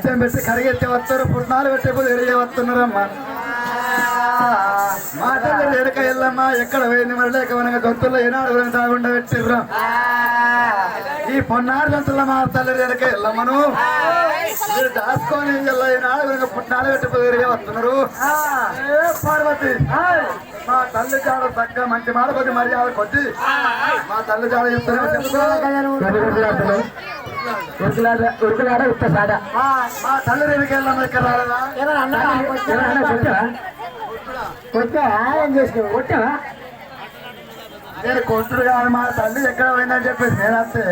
నైవేద్యం పెట్టి కరిగెత్తి వస్తారు, పుట్నాలు పెట్టే ఎరిగే వస్తున్నారమ్మా. మాటలు రేణుక ఎల్లమ్మా ఎక్కడ పోయింది మరి లేక మనగా గొంతుల్లో ఏనాడు తాగుండా పెట్టిర్రా. ఈ పొన్నాడు గంతుల్లో మా తల్లి రేణుక ఎల్లమ్మను మీరు దాచుకొని ఏనాడు పుట్నాలు పెట్టి ఎరిగే వస్తున్నారు. పార్వతి మా తల్లి జాడ చక్కగా మంచి మాట కొద్ది మర్యాద కొద్ది మా తల్లి జాడ ఉరుకులాడ ఉత్తసాడ మా తల్లి రేణుక ఎల్లమ్మ ఇక్కడ రాలేదా? ఏం చేసినావు? కొట్టావా? నేను కొట్టుడు కాదు, మా తల్లి ఎక్కడ పోయిందని చెప్పేసి నేను అంతే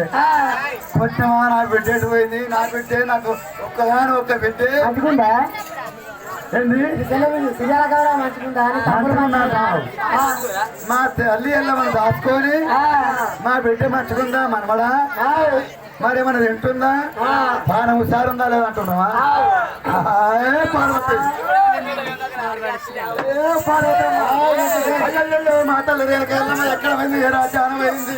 కొంచెమా నా బిడ్డ ఎటు పోయింది, నా బిడ్డే నాకు ఒక్కదాని ఒక్క బిడ్డే మంచుకుందా ఏంది మంచుకుందా మా తల్లి ఎల్లమని దాచుకొని మా బిడ్డ మంచుకుందా మనమడా మరి మన తింటుందా పానం హుషారుందా లేదంటున్నావా? పార్వతి మా తల్లి రేణుక ఎల్లమ్మ ఎక్కడ పోయింది, ఏ రాజ్యాన్ని పోయింది?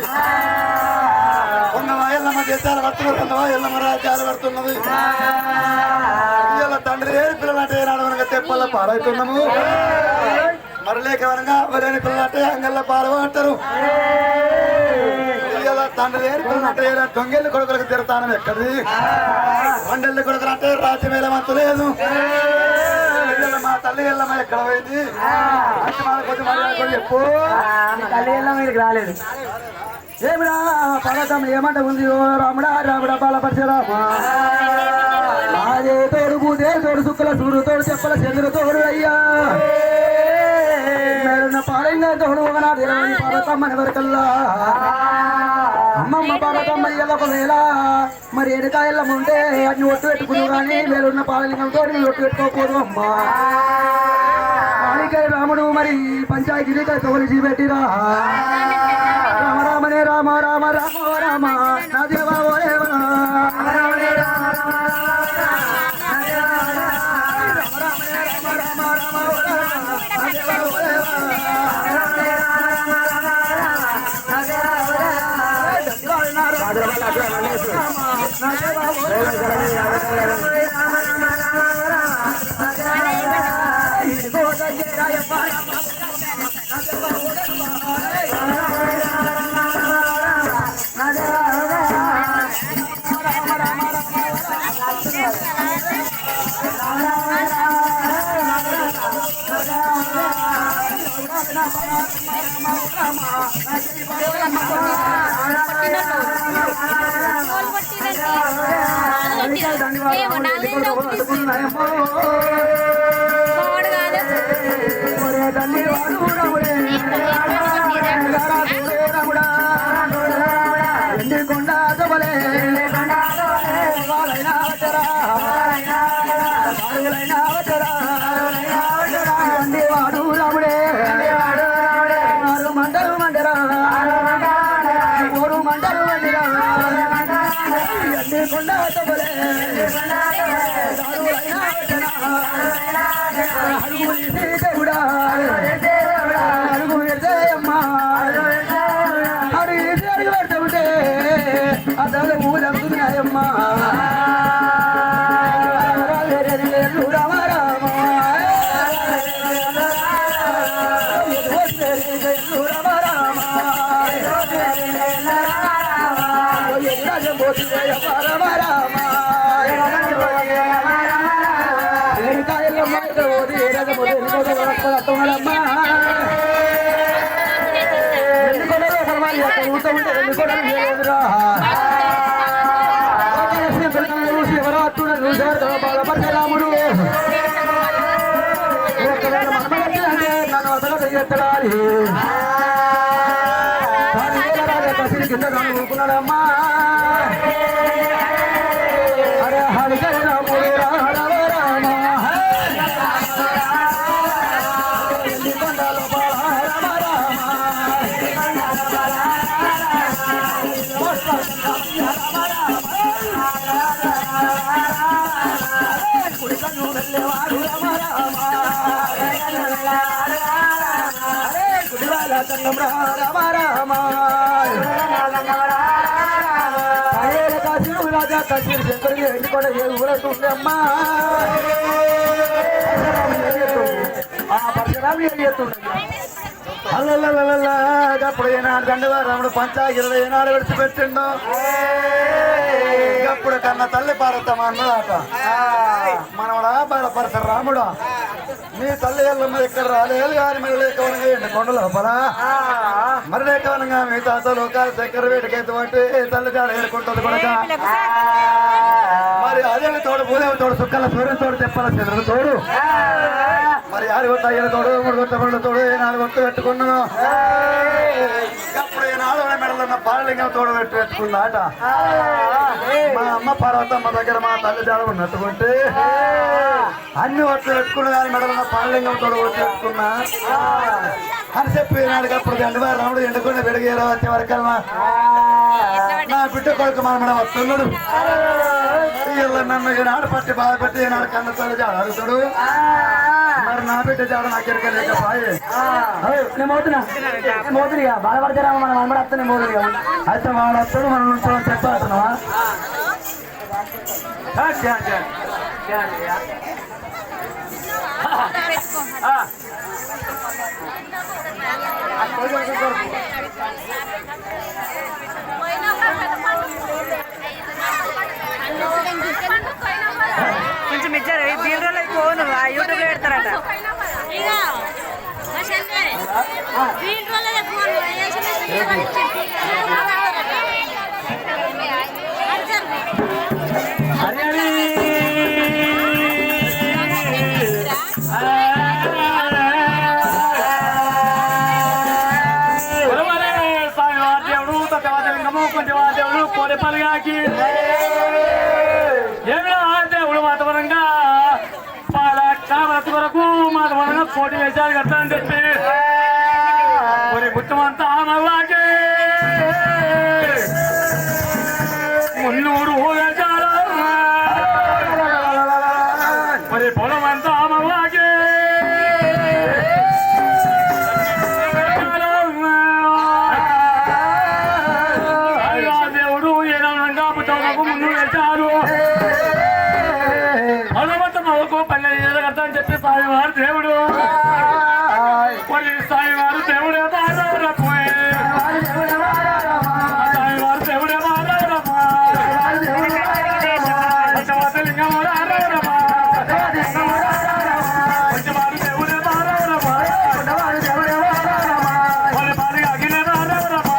ఉన్నవా ఎల్లమ్మ దేశాలు పడుతున్నారు, ఉన్నవా ఎల్లమ్మ రాజ్యాలు పడుతున్నది. ఇలా తండ్రి ఏడు పిల్లలంటే ఏనాడవనగా తెప్పల్లో పాలవుతున్నాము, మరి లేకవనగా అవలేని పిల్లలంటే అంగల్లో పాల్గొంటారు. తండ్రి ఏడు పిల్లలంటే దొంగెళ్ళి కొడుకులకు తిరతానం ఎక్కడిది? వండెళ్ళి కొడుకులు అంటే రాజ్యం ఏమంత లేదు. మా తల్లి ఎల్లమ్మ ఎక్కడ పోయింది? చెప్పు. తల్లి ఎల్లమ్మ వీడికి రాలేదు. ఏమిరా పర్వతం ఏమంట ఉంది? రాముడా రాముడా బాలపరిచరామా అదే తోడు పూతే తోడు సుక్కల సూరు తోడు చెప్పల చంద్ర తోడు అయ్యా మేరున్న పాలైన తోడు ఒకనాడు పర్వతమ్మ ఎవరికల్లా అమ్మమ్మ పర్వతమ్మ ఒకవేళ మరి ఎడకాయలం ఉంటే అన్ని ఒట్టు పెట్టుకుని కానీ మేలున్న పాలలింగంతో ఒట్టు పెట్టుకోకూడదు అమ్మా. రాముడు మరి పంచాయతీ తొలిచి పెట్టిరా. రామ రామనే రామ రామ రామ రామ నా దేవా ఓ దేవా రాముడు కింద ఊకున్నాడమ్మా. అరే హరిక రాముడు రామ రామ రామ రామ రాజా కశ్మీర్ శంకరి ఎన్నికొండ ఏ ఊరవుతుంది అమ్మా ఆ పరశురాము ఏం చేస్తుంది అప్పుడు ఏనాడు దండవారాముడు పంచాగిరి ఏనాడు విడిచిపెట్టిండు అప్పుడు కన్నా తల్లి పార్వతమ్మ అన్నదాట మనవడా పరశురాముడా నీ తల్లి ఎల్లమ్మ ఇక్కడ రాలేదు కానీ మరి లేకవనంగా ఎండి కొండ లోపల మరి లేకవనంగా మీ తాత లోకాల చక్కెర వేటికైతే తల్లి జాడ ఏరుకుంటుంది కొడక మరి అదేవి తోడు భూదేవి తోడు సుక్కల సూర్యుని తోడు చెప్పాల చంద్రుడు తోడు మరి ఆరు కొత్త అయ్యల తోడు మూడు కొత్త పనుల తోడు ఏనాడు కొత్త పెట్టుకున్నాను అప్పుడు ఏనాడు మెడలున్న పాలలింగం తోడు పెట్టుకుందాట మా అమ్మ పార్వతమ్మ దగ్గర మా తల్లి జాడ ఉన్నట్టుకుంటే అన్ని ఒట్లు పెట్టుకున్నా కానీ మెడలున్న పాలలింగం తోడు ఒట్లు పెట్టుకున్నా అని చెప్పి నాలుగు అప్పుడు దండవారు రాముడు ఎండుకుని వెడిగేలా వచ్చే వరకల్లా నా బిడ్డ కొడుకు మన మేడం వస్తున్నాడు నన్ను ఈనాడు పట్టి బాధపట్టి ఈనాడు కన్న తల్లి జాడ అడుగుతాడు మరి నా బిడ్డ జాడ నాకు ఎరకలేక బాయే నేను మోతున్నా బాధపడతారా మనం అమ్మడు వస్తా నేను మోతున్నా అయితే వాడు వస్తాడు మనం ఉంచాలని చెప్పాడుతున్నావా కొంచెం ఇచ్చారు దీనిలో ఫోన్ యూట్యూబ్ లో పెడతారట దేవుడు కోడెపల్లిగాకి ఏమిరా దేవుడు వాతావరణంగా పాల కావలసి వరకు మాతవరంగా పోటీ వేసారు కదా అని చెప్పి మరి గుట్టమంతా మళ్ళాకి మున్నూరు వేశారు మరి పొలం అంతా మళ్ళాకి అని చెప్పి సాయివారు దేవుడు మరి సాయివారు దేవుడే మాధవరమ్మ సాయివారు దేవుడే మాధవరమ్మ లింగం రాధవరమ్మ కొంచెవారు దేవుడే మాధవరమ్మ మరి భారీ అగిలే రాధవరమ్మ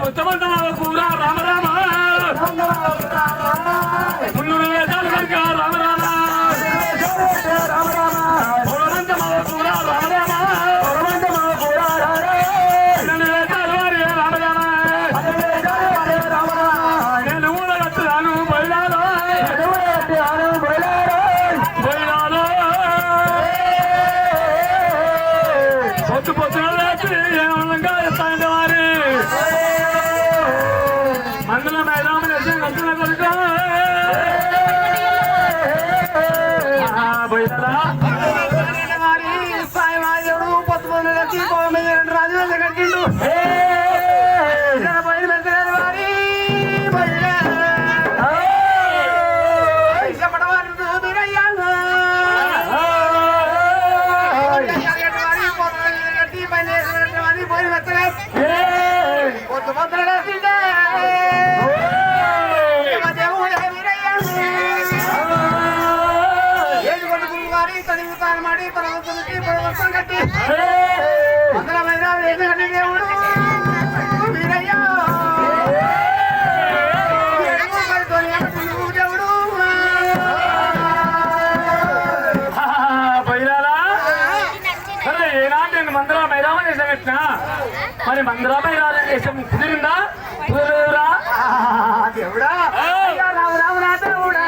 బుద్ధమంత కూర రామ రామ మున్నూరు వేషాలు కనుక రామ రామ పొలమంత కూర రామ రామ నన్ను వేషాలు వారి రామ రామ నేను ఊళ్ళ కట్టుదాను బయలాలో బయలాలో పొద్దు పొద్దున లేచి ఏమన్నా ఎత్తాయంటే వారి మందుల మైదానం వేసి గంతుల కొడుక బయలా రాజు కట్టిండు ಮಾಡಿ ಕಟ್ಟಿ దేవుడు వీరయ్య దేవుడు బయలాలా సరే ఏనాటి నేను మందిరా మైదానం వేసాం పెట్టినా మరి మందిరా మైదానం వేసాం కుదిరిందా కుదరదురా దేవుడా రామ రామ దేవుడా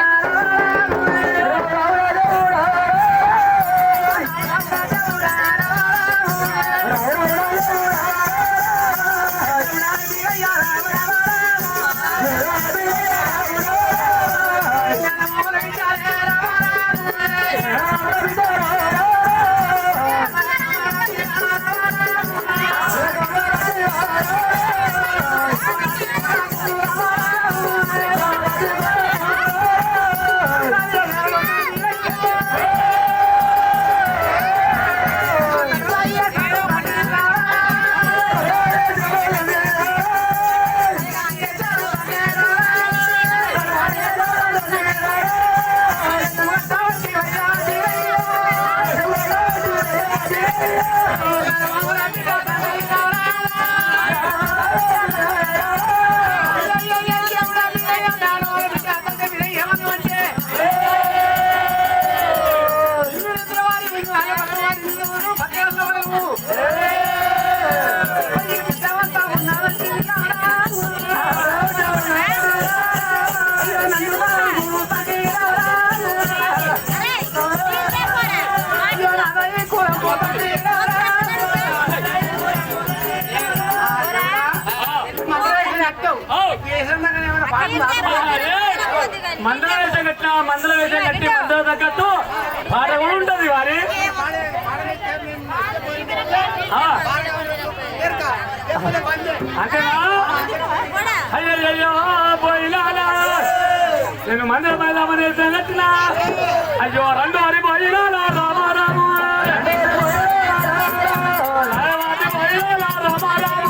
మందుల వేషం కట్టినా మందుల వేషం కట్టి మందుల తగ్గట్టు పాట కూడా ఉంటుంది వారి అంతేనా అయ్యో పోయిలాలా నేను మందిర మైదామని వేషం కట్టినా అయ్యో రెండు వారి పోయిలాలా రామ రామ పోయిలాలా రామ రామ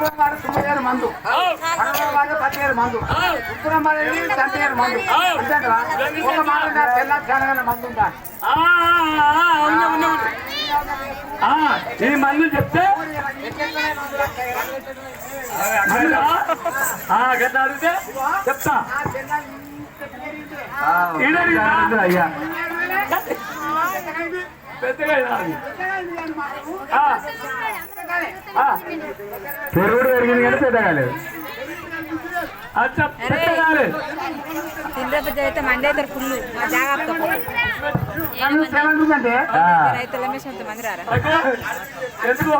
ఉత్తరం వాడు 9 మందు, పడమర వాడు 17 మందు, ఉత్తరం వాడేది 17 మందు. అంతేగా ఒక మాట నా పిల్ల చాలా మందు ఉందా? ఈ మందు చెప్తే గట్లా అడిగితే చెప్తా. అయ్యా పెద్దగా పెరుగుడు పెరిగింది కానీ పెద్దగా లేదు. అచ్చా పెద్దగా లేదు. తిండ్రపతి అయితే మంది అవుతారు ఫుల్ మా జాగ్రత్త ఏమంటుందంటే రైతుల ఎంత మంది రారా ఎందుకో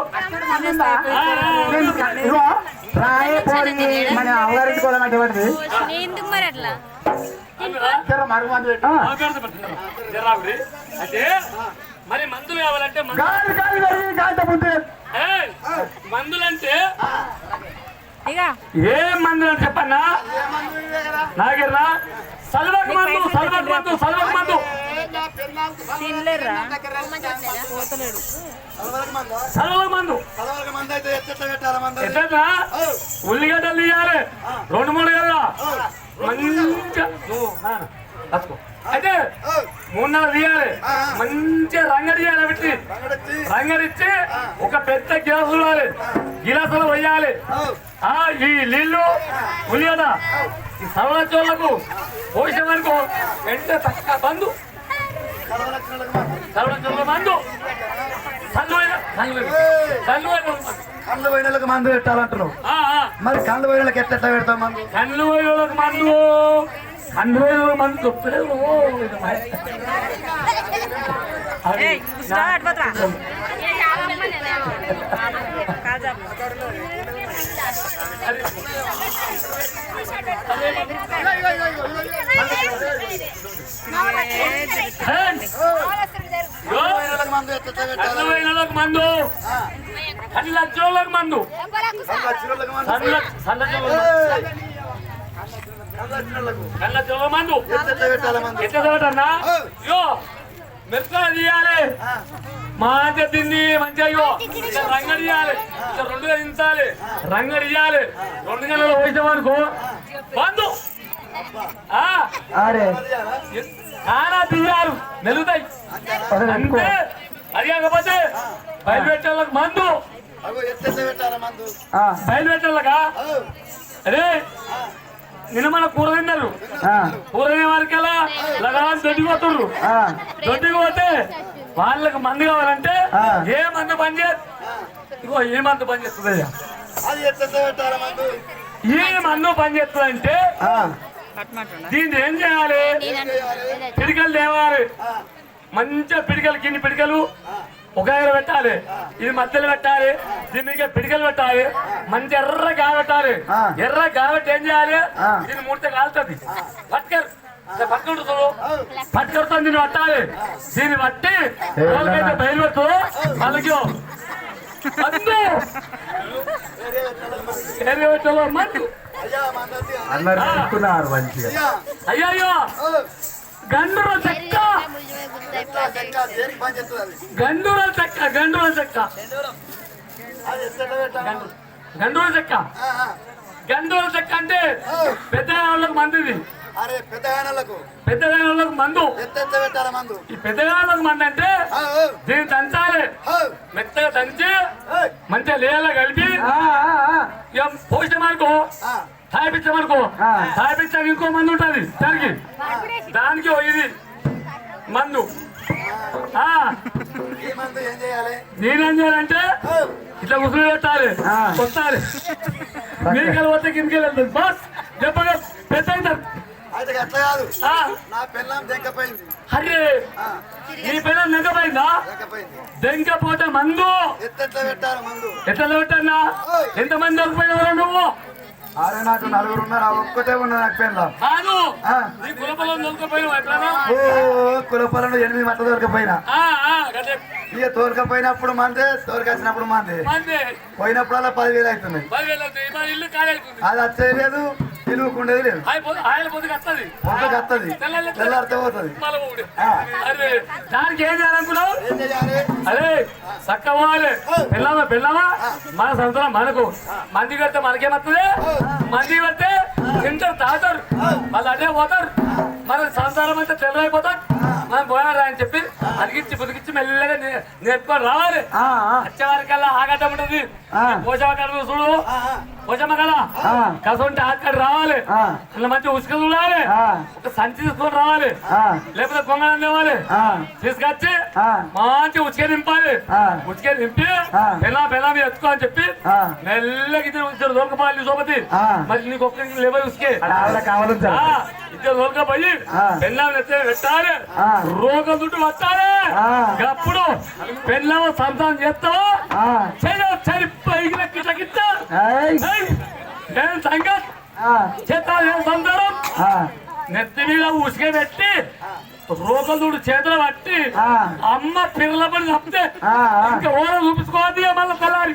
ఇగో రాయే పోరి మన అవగారించుకోవాలంటే పడింది ఎందుకు మరి అట్లా మరుగు మంది అంటే మరి మందులు కావాలంటే గాలి గాలి పెరిగి గాలితో ముందు మందులంటే ఇక ఏ మందులు అని చెప్పన్నా నాగర్రా సల్వకు మందు సల్వకు మందు సల్వకు మందు తినలేరా పోతలేడు సల్వకు మందు ఎట్లా ఉల్లిగడ్డలు తీయాలి 2-3 గడ్డలు మంచిగా అయితే 3-4 తీయాలి మంచిగా రంగడి చేయాలి పెట్టి రంగడిచ్చి ఒక పెద్ద గిలాసు చూడాలి గిలాసులు వేయాలి ఈ నీళ్ళు ఉల్లిగడ్డ ఈ సవలచోళ్లకు పోషమనుకో వెంట తక్కువ బంధు సవలచోళ్ళ మందు కళ్ళు పోయినలకు మందు పెట్టాలంటున్నావు. మరి కళ్ళు పోయినలకు ఎట్లా పెడతావు మందు? కళ్ళు పోయినలకు మందు కళ్ళు పోయిన మందు చెప్తలేదు. కళ్ళకు మందు కళ్ళచోళ్ళకు మందు కళ్ళచోళ్ళ మందు ఎట్లా పెట్టన్నా మెత్తగా తీయాలి మంచిగా తిండి మంచిగా రంగడి ఇయ్యాలి 2 గంటలు దించాలి రంగడి ఇయ్యాలి 2 గంటలు పోయినామనుకో బంధు కానా తీయాలి మెలుగుతాయి అంతే. అది కాకపోతే బయలుపెట్టాలకు మందు బయలుపెట్టాలకా అరే నిన్న మన కూర తిన్నారు కూర తినే వారికల్లా లగాని దొడ్డిపోతుర్రు దొడ్డికి పోతే వాళ్ళకి మందు కావాలంటే ఏ మందు పని చేస్తుంది? ఇగో ఏ మందు పని చేస్తుంది? ఈ మందు పని చేస్తుందంటే దీన్ని ఏం చేయాలి? పిడికలు తేవాలి మంచిగా పిడికలు కింది పిడికలు ఒక దగ్గర పెట్టాలి ఇది మధ్యలో పెట్టాలి దీని మీద పిడికలు పెట్టాలి మంచి ఎర్ర కాగబెట్టాలి ఎర్ర కాగబెట్టి ఏం చేయాలి దీన్ని ముడితే కాలుతుంది పట్టుకరుతో దీన్ని పట్టాలి దీన్ని పట్టి వాళ్ళకైతే బయలుపెడుతూ వాళ్ళకి మందు అందరు మంచిగా అయ్యో గండుల చెక్క గండుల చెక్క గండుల చెక్క గండుల చెక్క గండుల చెక్క అంటే పెద్ద వాళ్ళకు మందు ఇది పెద్ద వాళ్ళకు మందు ఈ పెద్ద వాళ్ళకు మందు అంటే దీన్ని దంచాలి మెత్తగా దంచి మంచిగా లేలా కలిపి ఇక పోషమనుకో తాయిపించమనుకో తాయిపించాక ఇంకో మందు ఉంటుంది దానికి ఇది మందు నేనేం చేయాలంటే ఇట్లా ఉసులు పెట్టాలి కొట్టాలి మీరికలు పోతే కిందకి వెళ్తుంది బస్ చెప్పగా పెద్ద అరే నీ పిల్లలు దెంకపోయిందా? దెంకపోతే మందు ఎట్లా పెట్టన్నా? ఎంతమంది దొరికిపోయినావు నువ్వు? అరే నాకు 4 ఉన్నారు ఒక్కటే ఉన్నా నాకు పెళ్ళాం కాదు కులపొలం దొరికిపోయినావు ఎట్లా? కులపొలంలో 8 మట్ట దొరికిపోయినా ఇక తోరకపోయినప్పుడు మందే తోరకొచ్చినప్పుడు మందే పోయినప్పుడల్లా 10,000 అవుతున్నాయి. ఇల్లు ఖాళీ అవుతుంది. అది వచ్చేయలేదు పిలువకుండేది లేదు ఆయన పొద్దుకు వస్తుంది పొద్దుకు వస్తుంది తెల్లారితే పోతుంది అరే దానికి ఏం చేయాలనుకున్నావు ఏం చేయాలి అరే చక్క పోవాలి పెళ్ళామా మన సంవత్సరం మనకు మంది కడితే మనకేమవుతుంది మంది కడితే తింటారు తాగుతారు వాళ్ళు అదే పోతారు మన సంసారం అంతా తెల్లరైపోతారు మనం పోయారా అని చెప్పి అలిగించి బుదిగించి మెల్లగా నేర్చుకొని రావాలి వచ్చేవారికల్లా ఆగటం ఉంటుంది పోషమ్మ కడ చూడు పోషమ్మ కదా కసంటే ఆక్కడ రావాలి ఇలా మంచి ఉసుక చూడాలి ఒక సంచి తీసుకొని రావాలి లేకపోతే కొంగళం తేవాలి తీసుకొచ్చి మంచి ఉచిక నింపాలి ఉచిక నింపి పెళ్ళాం ఎత్తుకో అని చెప్పి మెల్లగా ఇద్దరు దొరకపోవాలి సోపతి మరి నీకు ఒక్కరికి లేవాలి ఉసుకే ఇద్దరు దొరకపోయి పెళ్ళాం పెట్టాలి రోగం దుడ్డు పట్టాలి అప్పుడు పెళ్ళాం సంతానం చేస్తావా చరి పైకి గిట్ట నేను సంగతి చేస్తా సంతానం నెత్తి మీద ఉసుక పెట్టి రోగదుడు చేతులు పట్టి అమ్మ పిల్లల పని తప్పితే ఇంకా ఓర చూపించుకోవద్దు మళ్ళీ తెల్లారి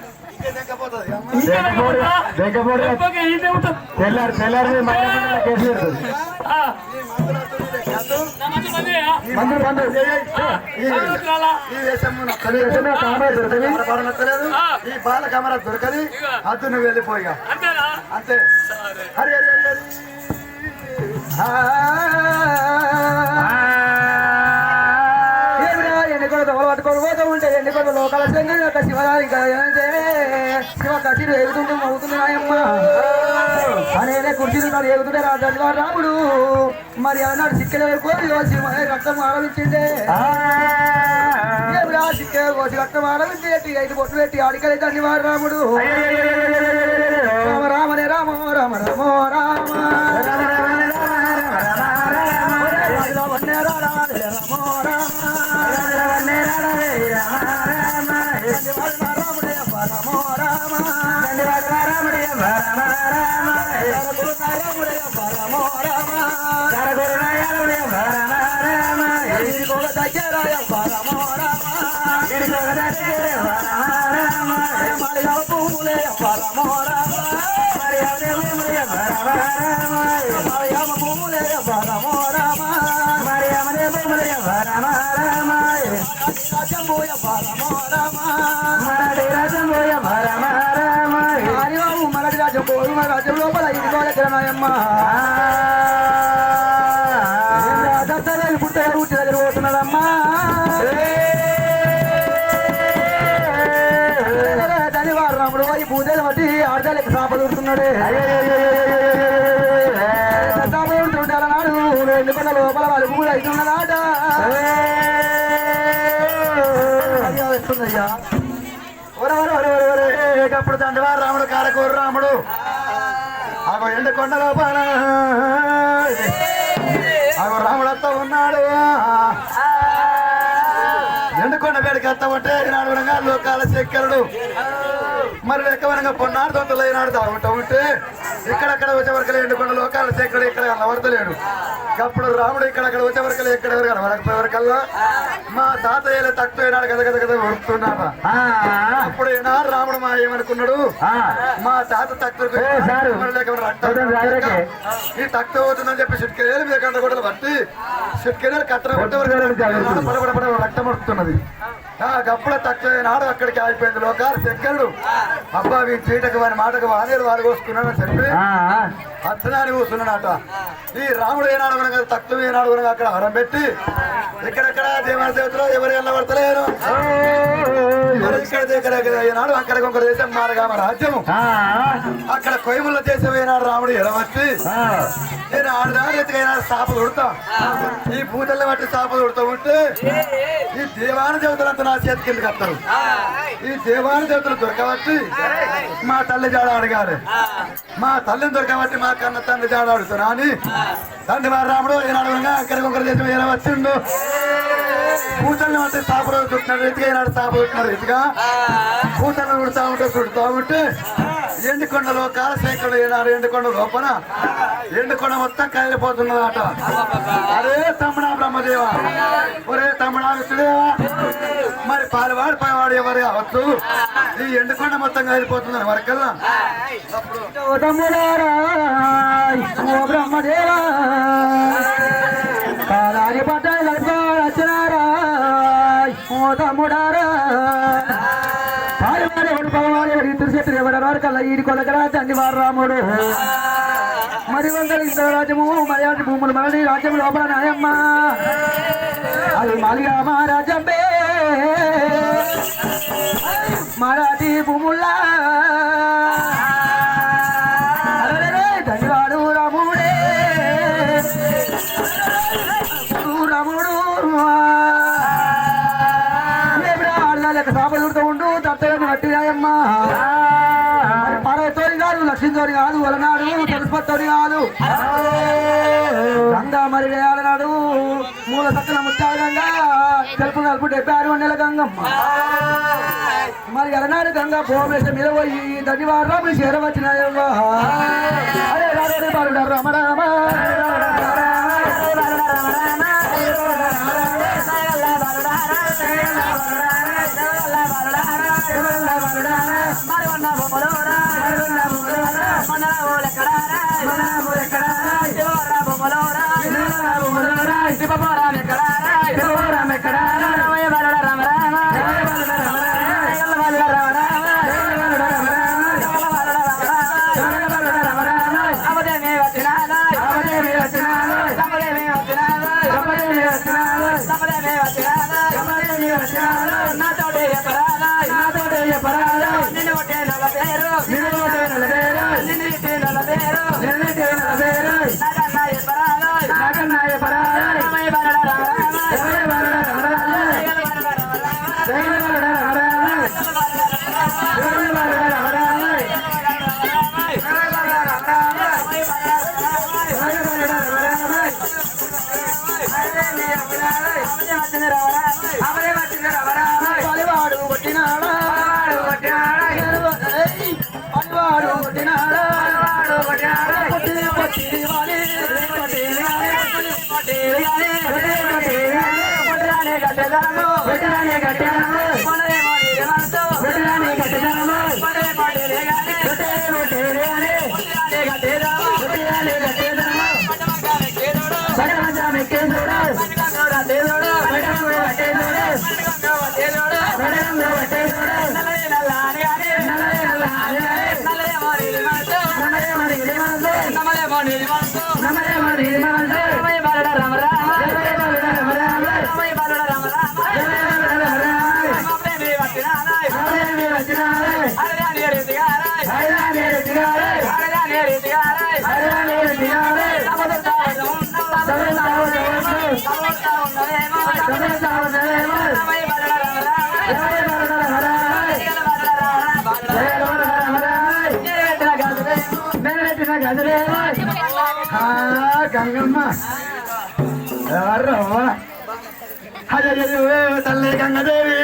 ఈ బాల కెమెరా దొరకది అద్దు నువ్వు వెళ్ళిపోయిగా అంతే హరి హరి హరి హరి పట్టుకొని పోతూ ఉంటే ఎన్నికొండ లోకాల శివరాజు శివ కసిరు ఎగుతుంటే మవుతుంది నాయమ్మ అనేనే కుర్చీలున్నాడు ఎగుతుంటే రాజు రాముడు మరి అన్నాడు సిక్కలు కోసి శివ రక్తం ఆరంభించిండే సిక్క కోసి రక్తం ఆరంభించి 5 బొట్లు పెట్టి ఆడికలే తండ్రి వారు రాముడు రామ రామనే రామ రామ రామ రామ రాజ్యం లోపల ఇదిగోలమ్మా పుట్టి దగ్గర పోతున్నాడమ్మా ధన్యవాడు రాముడు ఈ పూజలు బట్టి ఆడదానికి సాపడుతున్నాడే సాపడుతుంటారు నాడు ఎన్నికొండ లోపల వాళ్ళు కూడా అవుతున్నదాట వస్తుందయ్యా అప్పుడు దండవారు రాముడు కారకూరు రాముడు అగో ఎండకొండ లోపల అగో రాముడు అత్త ఉన్నాడు ఎండుకొండ వేడికి అత్త ఉంటే ఈనాడు వినగా లోకాల చక్కెరడు మరి లెక్కవనగా పొన్నాడు దొంతలు ఈనాడు తాగుంటూ ఉంటే ఇక్కడక్కడ వచ్చేవరకలే ఎండుకొండ లోకాల చక్కెరడు ఇక్కడ కనబడతలేడు అప్పుడు రాముడు ఇక్కడక్కడ వచ్చేవరకలే ఎక్కడెవరు కనబడకపోయేవరకల్లా మా తాతయ్యలే తక్కువ ఈనాడు కదా కదా కదా వస్తున్నాడు అప్పుడు ఈనాడు రాముడు మా ఏమనుకున్నాడు మా తాత తక్కువ ఈ తక్కువ అవుతుందని చెప్పి చిట్కేలు మీద కంట కూడా బట్టి చిట్కేలు కట్టన కొట్టే రక్తం పడుతున్నది అప్పుడే తక్కువ నాడు అక్కడికి ఆగిపోయింది లోకాలు చెక్కలు అబ్బా వీ చీటకు వారి మాటకు వానేరు వారు కోసుకున్నాడని చెప్పి అచ్చనాన్ని కూర్చున్నాడట ఈ రాముడు ఏనాడు కనుక తక్కువ ఏనాడు కనుక అక్కడ హరం పెట్టి ఇక్కడెక్కడ దేవాల దేవతలు ఎవరు వెళ్ళబడతలేరు ఇక్కడ ఏనాడు అక్కడ ఒక దేశం మారగామ రాజ్యము అక్కడ కొయ్యముల దేశం ఏనాడు రాముడు ఎడవచ్చి నేను ఆడదాని ఎత్తుకైనా సాపలు ఉడతా ఈ పూతల్ని బట్టి సాపలు ఉడతా ఉంటే ఈ దేవాని దేవతలంతా నా చేతి కిందకి వస్తారు ఈ దేవాని దేవతలు దొరకబట్టి మా తల్లి జాడ అడగాలి మా తల్లిని దొరకబట్టి మా కన్న తండ్రి జాడ అడుగుతున్నా అని తండ్రి వారు రాముడు ఈనాడు అక్కడికి ఒకరి దేశం ఎలా వచ్చిండు పూతల్ని బట్టి సాపలు చుట్టినాడు ఎత్తుగా ఈనాడు సాపలు చుట్టినాడు ఎత్తుగా పూతల్ని చుడుతా ఉంటే ఎండుకొండలో కాలశేఖరుడు ఈనాడు ఎండుకొండ లోపల ఎండుకొండ మొత్తం కాయలిపోతున్నదట అరే తమ్ముడా బ్రహ్మ బ్రహ్మదేవా ఒరే తమ్ముడా విష్ణుదేవా మరి పాలువాడు పైవాడు ఎవరు కావచ్చు ఈ ఎండుకొండ మొత్తంగా వెళ్ళిపోతుందని వరకల్లా ఓ తమ్ముడారా ఓ బ్రహ్మదేవా కాలారి పట్టాలు వచ్చినారా ఓ తమ్ముడారా పాలువాడు ఎవడు పగవాడు ఎవడు ఇద్దరు చేతులు ఎవడరాడు కల్లా ఈడి కొలకరా తండ్రి వారు రాముడు మరి వందల ఇంద్ర రాజ్యము మర్యాద భూములు మరణి రాజ్యం లోపల నాయమ్మ అది మాలిగా మహారాజంబే మరాఠీ భూముల్లా ధన్యవాడు రాముడే రాముడు ఆడదాక సాపడుతూ ఉంటూ తత్తగాని బట్టి నాయమ్మ పర్వతోని కాదు లక్ష్మీతోని కాదు వలనాడు తెలుపతోని కాదు గంగా మరి ఆడనాడు మూల సత్తుల ముత్యాల గంగా తెలుపు నలుపు 76 నెల గంగమ్మ మరి అలనాడు గంగా భూమేశం మీద పోయి ధన్యవాదాలు చేరవచ్చినాయమ్మ అరే రారే బాలుడ రామ రామ గంగమ్మ ఎవర్రవ్వ తల్లి గంగదేవి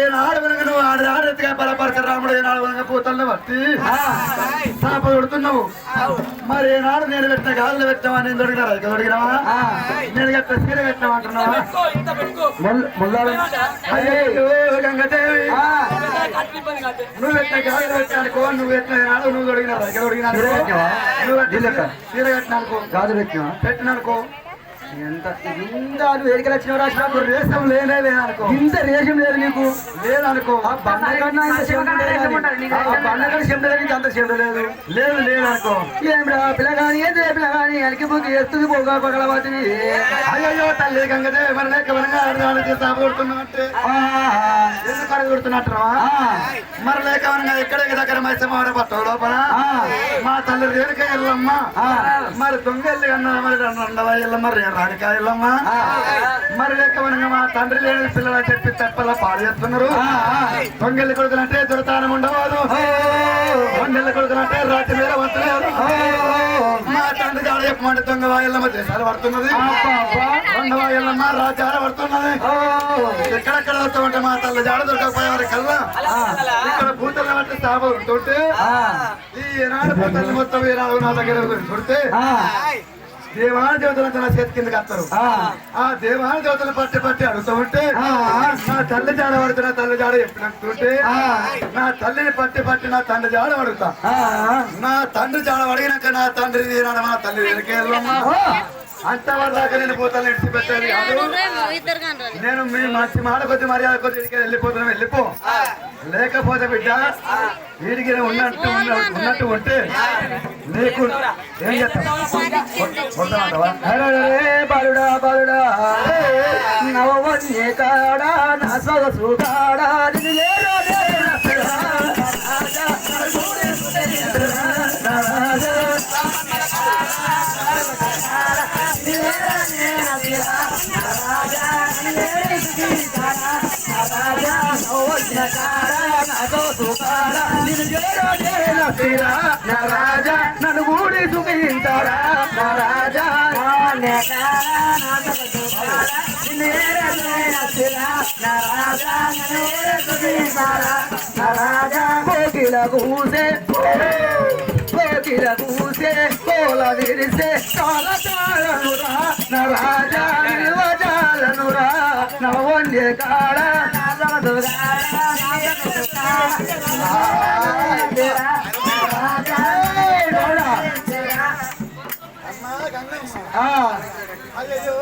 ఏనాడు వెనుక నువ్వు ఆడెత్తుగా బలపరచ రాముడు ఏనాడు వెనుక పూతల్లో వట్టి సాప కొడుతున్నావు మరి ఏనాడు నేను పెట్టిన గాజులు పెట్టావా నేను దొరికినా దొరికినావా నేను గట్ట సీర పెట్టినావా అంటున్నావా గంగదేవి నువ్వు పెట్టిన గాజులు పెట్టానుకో నువ్వు పెట్టిన ఏనాడు నువ్వు దొరికినా దొరికినా సీర కట్టినానుకో గాజులు పెట్టినానుకో ఎంత ఇందాలు వేడికలు వచ్చిన రాసినప్పుడు రేషం లేదనుకో ఇంత రేషం లేదు నీకు లేదనుకో ఆ బండకన్నా ఇంత బండకన్నా చెందలేదు నీకు అంత చెందలేదు లేదు లేదనుకో ఏమిరా పిల్లగాని ఏం పిల్లగాని అలికి పోకి ఎత్తుది పోగా పగలవాతిని అయ్యో తల్లి గంగదే మన లేక వనగా సాపడుతున్నట్టే ఎందుకు అడుగుడుతున్నట్టురా మరి లేక వనగా ఎక్కడికి దగ్గర మైసమ్మ పట్టు లోపల మా తల్లి రేణుక ఎల్లమ్మ మరి దొంగెల్లి కన్నా మరి రెండవ ఎల్లమ్మ రాడికాయలమ్మ మరి లెక్కవనగా మా తండ్రి లేని పిల్లలు చెప్పి తెప్పలా పాడు చేస్తున్నారు దొంగెల్లి కొడుకులంటే దురతానం ఉండవదు దొంగెల్లి కొడుకులంటే రాత్రి మీద వస్తలేదు మా తండ్రి జాడ చెప్పమంటే దొంగ వాయల్లమ్మ దేశాలు పడుతున్నది దొంగ వాయల్లమ్మ రాజార పడుతున్నది ఎక్కడెక్కడ వస్తామంటే మా తల్లి జాడ దొరకకపోయేవారి కల్లా ఇక్కడ భూతల్ని బట్టి స్థాపన ఉంటుంటే ఈ నాడు భూతల్ని మొత్తం ఈనాడు నా దగ్గర చూడితే దేవాన దేవతలు తన చేతి కిందకి వస్తారు ఆ దేవాన దేవతలు పట్టి పట్టి అడుగుతూ ఉంటే నా తల్లి జాడ పడుతున్నా తల్లి జాడ ఎప్పుడంటుంటే నా తల్లిని పట్టి పట్టి నా తండ్రి జాడ పడుతా నా తండ్రి జాడ అడిగినాక నా తండ్రి నా తల్లి వెనకేళ్ళమ్మా అంతవరకు దాకా నేను పోతాను విడిచిపెట్టాలి కాదు నేను మీ మంచి మాట కొద్ది మర్యాద కొద్ది వెళ్ళిపోతాను వెళ్ళిపో లేకపోతే బిడ్డ వీడికి ఉన్నట్టు ఉంటే నీకు ఏం చెప్తావా బాలుడా బాలుడా నవవన్యే కాడా నా సొగసు కాడా రాజా నన్ను కూడి సుఖించారా రాజా కోకిల కూసే కోకిల కూసే కోల విరిసే చాలా చాలనురా నరాజా నిల్వజాలనురా నవవన్య కాడ అయ్యో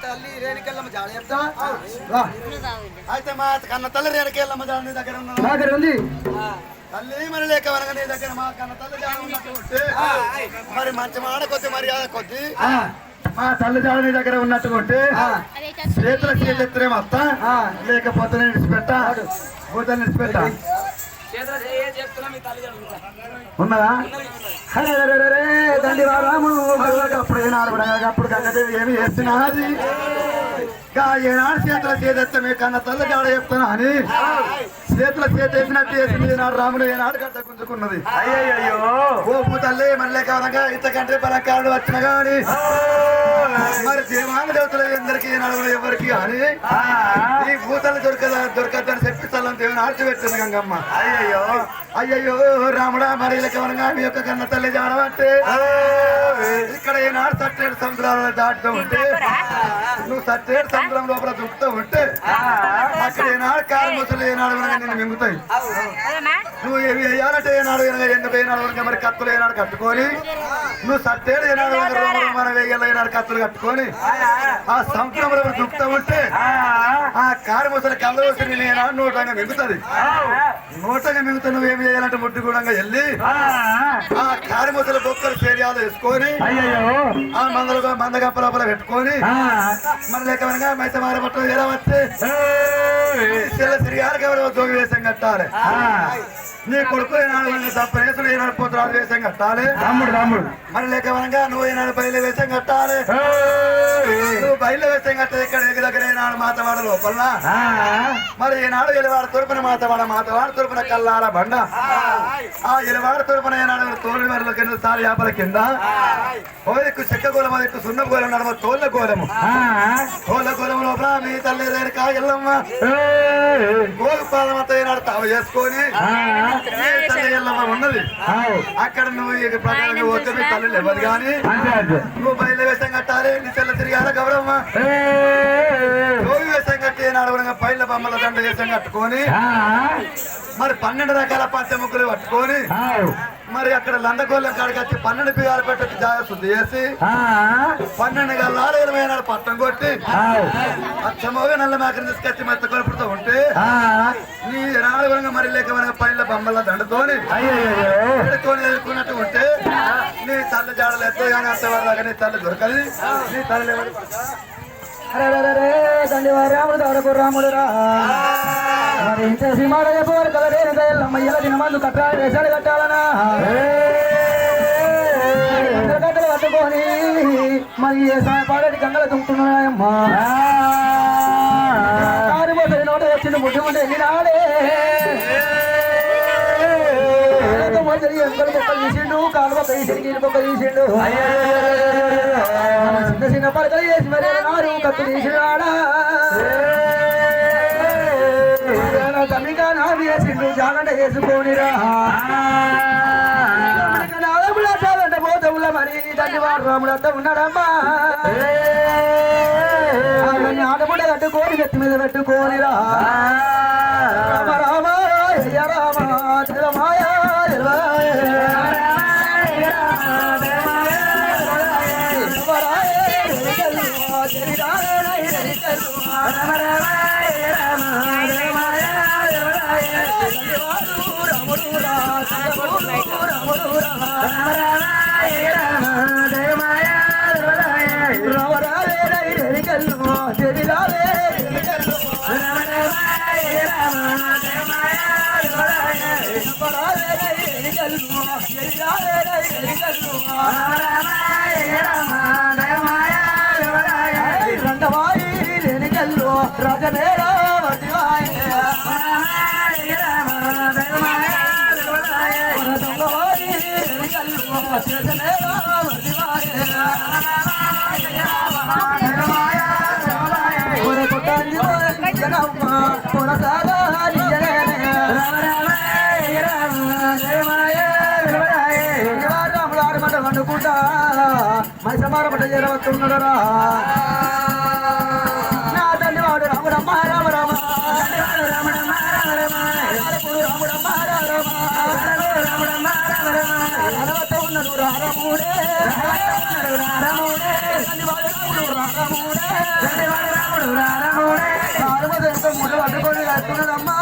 తల్లి రేణుకెళ్ళమ్మ జాడ చెప్తా అయితే మా కన్న తల్లి రేణుకెళ్ళమ్మ జాడ నీ దగ్గర ఉంది తల్లి మరి లేక వనగా నీ దగ్గర మా కన్న తల్లి జాడ ఉన్నట్టు మరి మంచి మాట కొద్ది మర్యాద కొద్ది మా తల్లి జాడ నీ దగ్గర ఉన్నట్టు ఉంటే చేతుల చేతులే మొత్తా లేకపోతే నిడిచిపెట్టా భూతాన్ని నిడిచిపెట్టా ఉన్నదా తండ్రి రాముడు అప్పుడు ఏనాడు అప్పుడు గంగదేవి ఏమి చేస్తున్నది ఏనాడు చేతుల చేదెత్తా మీ కన్న తల్లి జాడ చెప్తున్నా అని చేతుల చేతేసినట్టు చేసింది ఏనాడు రాముడు ఏనాడు గడ్డ గుంజుకున్నది అయ్యో ఓ తల్లి మళ్ళీ కావనగా ఇంతకంటే బలకారుడు వచ్చిన గాని మరి దేవాన దేవతలు ఎందరికి ఏనాడు ఎవరికి అని ఈ భూతలు దొరకద్దని చెప్పి తల్లని దేవుని ఆర్చిపెట్టింది గంగమ్మ అయ్యయ్యో రాముడా మరి కవనగా మీ యొక్క కన్న తల్లి జాడమంటే ఇక్కడ ఏనాడు సట్టేడు సముద్రాలను దాటుతూ ఉంటే నువ్వు సట్టేడు సముద్రం లోపల దుక్కుతూ ఉంటే అక్కడ ఏనాడు కారు ముసలు ఏనాడు నిన్ను మింగుతాయి నువ్వు ఏవి వేయాలంటే ఏనాడు ఎందుకు ఏనాడు కనుక మరి కత్తులు ఏనాడు కట్టుకొని నువ్వు సట్టేడు ఏనాడు మన వేయాల ఏనాడు కత్తులు కట్టుకొని ఆ సముద్రంలో దుక్కుతూ ఉంటే ఆ కారు ముసలి కళ్ళ వచ్చి నేను ఏనాడు నోటంగా మింగుతుంది నోటంగా మింగుతా నువ్వేమి చేయాలంటే ముడ్డు కూడా వెళ్ళి ఆ కారు ముసలి బొక్కలు చేయాలు వేసుకొని ఆ మందగప్ప లోపల పెట్టుకొని మన లేకమనగా మైత మారబట్టలు ఎలా వస్తే తిరిగారు ఎవరో జోగి వేషం కట్టాలి నీ కొడుకు ఏనాడు తప్పేసులు ఏనాడు పోతురాలు వేషం కట్టాలి తమ్ముడు మరి లేకమనగా నువ్వు ఏనాడు బయలు వేషం కట్టాలి నువ్వు బయలు వేషం కట్టేది ఇక్కడ దగ్గర ఏనాడు మాతవాడ లోపల మరి ఈనాడు ఎలివాడ తూర్పున మాతవాడ తూర్పున కల్లాల బండ ఆ ఎలివాడ తూర్పున ఏనాడు తోలు మెరల కింద సారి యాపల కింద ఓదిక్కు చెక్క గోలము దిక్కు సున్న గోలం నడమ తోళ్ళ గోలము లోపల మీ తల్లి రేణుక ఎల్లమ్మ గోగు పాదమంతా ఏనాడు తావు చేసుకొని తల్లి ఎల్లమ్మ ఉన్నది అక్కడ నువ్వు ప్రకారంగా పోతే మీ తల్లి లేవదు కానీ నువ్వు బయలు వేషం కట్టాలి నీ తెల్ల తిరిగాల గౌరమ్మ జోగి వేషం కట్టి ఏనాడు పైల బొమ్మల దండ వేషం కట్టుకొని మరి 12 రకాల పంచముక్కులు పట్టుకొని మరి అక్కడ లందగోళ్ళ కాడికి వచ్చి 12 బిగాలు పెట్టి జాగ శుద్ధి చేసి 12 గల్లాలు 20 పట్టం కొట్టి అచ్చమోగా నల్ల మేకను తీసుకొచ్చి మెత్త కొలుపుతూ ఉంటే నీ నాలుగు మరి లేక పైల బొమ్మల దండతోని ఎదుర్కొన్నట్టు ఉంటే నీ తల్లి జాడలు ఎత్తే కానీ అంతవరకు దాకా నీ తల్లి దొరకదు నీ తల్లి ఎవరు తండ్రి రాముడు దొరకు రాముడు రా మరి ఇంత సినిమాలు పోరు కలరేమయ్యల దినమందు కట్టాలి వేసాడు కట్టాలనా కట్టలు కట్టుకొని మరి పాడటి గంగలు తుంటున్నాయమ్మా కారిపోతుంది నోట వచ్చింది ముడ్డు ముందు వెళ్ళినాడే ఎంకలు బొక్కలు తీసిండు కాలు బొక్క తీసిండు కీలు బొక్క తీసిండు చిన్న చిన్న పడకలు చేసి మరి నారు కత్తు తీసినాడా తమిగా నా వేసిండు జాగంట వేసుకోనిరా వారి తండ్రి వాడు రాముడు అంతా ఉన్నాడమ్మా ఆడబుడ్డ కట్టుకోని గట్టి మీద పెట్టుకోని రా రామ రామ జయ రామ జయ మాయ రంగవాయి ఎనికల్లో రాజమేరా వండుకుంటా మైసమార పట్ట చేరవస్తున్నాడరా నా తల్లి వాడు రాముడమ్మ రామ రామ ఉన్నాడు రాముడే ముద్ద పట్టుకొని వస్తున్నాడమ్మా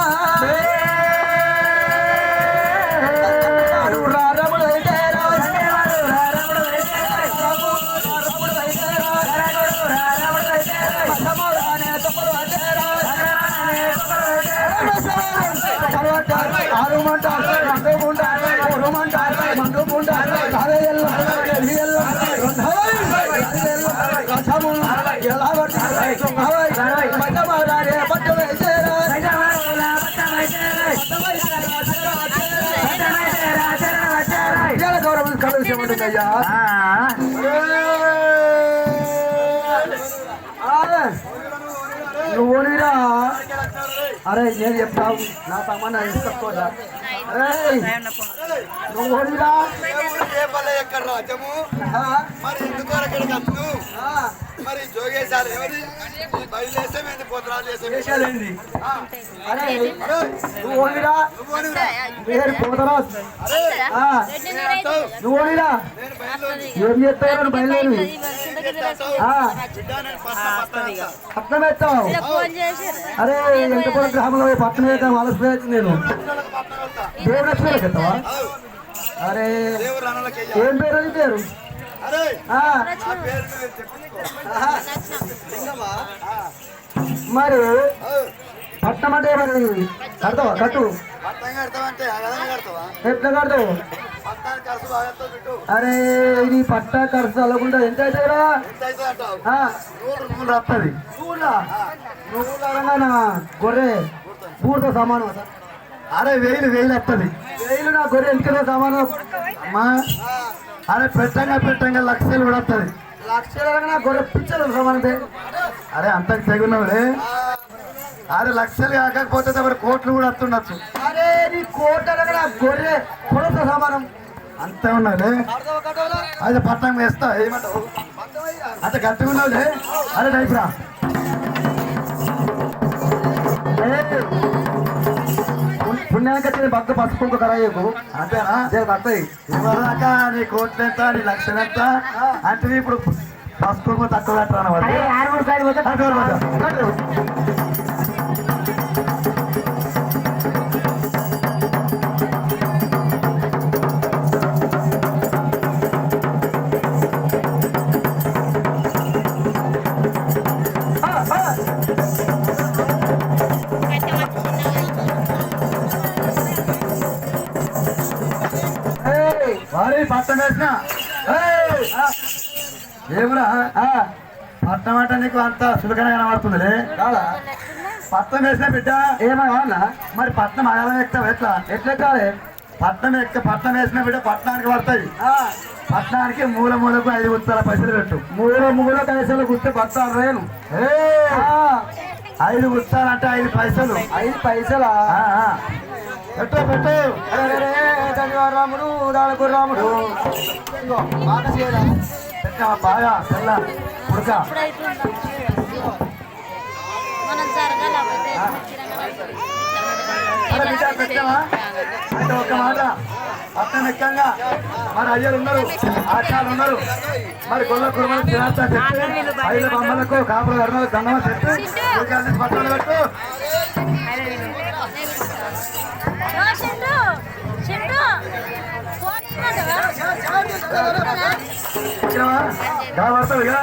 గౌరవం కలుగుతుందయ్యా నువ్వునిరా అరే నేను చెప్తావు నా తమ్మన్నా తక్కువదా నువ్వునిరా ఎక్కడ రాజ్యము మరి ఎందుకు అక్కడికి మరి జోగేశాలు ఎవరి బయలుదేశం పోతరాలు చేసేది అరే నువ్వునిరా పేరు పోతరాజు నువ్వునిరా ఏం చేస్తావు బయలుదేరి పట్నం ఎత్తావు అరే ఎంత కూడా గ్రామంలో పట్నం వేద్దాం ఆలోచన నేను దేవుడు లక్ష్మీలకు ఎత్తావా అరే ఏం పేరు అది పేరు మరి పట్నం అంటే మరి కడతావా కట్టు ఎట్లా కడతావు అరే ఇది పట్టా ఖర్చు అలకుండా ఎంత అవుతుందా వస్తుంది నువ్వు గొర్రె పూర్తో సమానం అరే వేలు వస్తుంది వేలు నా గొర్రె ఎందుకనే సమానం అమ్మా అరే పెట్టంగా లక్షలు కూడా వస్తుంది లక్షల గొర్రె పిచ్చలు సమానతే అరే అంతకు తెగున్నావులే అరే లక్షలు కాకపోతే మరి కోట్లు కూడా వస్తుండొచ్చు అరే నీ కోట్ల గొర్రె కొడత సమానం అంతే ఉన్నది అదే పట్టం వేస్తా ఏమంటావు అంత గట్టిగా ఉన్నది అరే టైప్రా పుణ్యానికి వచ్చి భక్త పసుపు కరాయకు అంతేనా వస్తాయి ఇవ్వదాకా నీ కోట్లు ఎంత నీ లక్షలు ఎంత అంటే ఇప్పుడు పసుపు తక్కువ కట్టరా వారి పట్టం వేసిన ఏమురా పట్టం అంటే నీకు అంత సులకన కనబడుతుందిలే కాదా పట్టం వేసిన బిడ్డ ఏమన్నా మరి పట్నం అగలం ఎక్కుతావు ఎట్లెక్కాలి పట్నం వేసిన బిడ్డ పట్టణానికి పడతాయి పట్టణానికి మూలకు 5 ఉత్తర పైసలు పెట్టు మూల పైసలు గుర్తు పట్టాను రేను 5 ఉత్తాలంటే 5 పైసలు 5 పైసలా పెట్టు పెట్టు రాముడు దాడకు రాముడు ఇదిగో, బాగా చేయరా పెట్టావా బాగా తెల్ల ఉడక మనం జరగాలి అలా బిడ్డ పెట్టావా అంటే ఒక మాట అత్త నెక్కంగా మరి అయ్యలు ఉన్నారు ఆచారాలు ఉన్నారు మరి గొల్ల కుర్మలు తినాల్సా చెప్పి 5 బొమ్మలకు కాపులు ధర్మాలు దండం చెప్పి ఉడకాలని పట్టాలు పెట్టు ఇచ్చినవా? బాగా పడతావు ఇక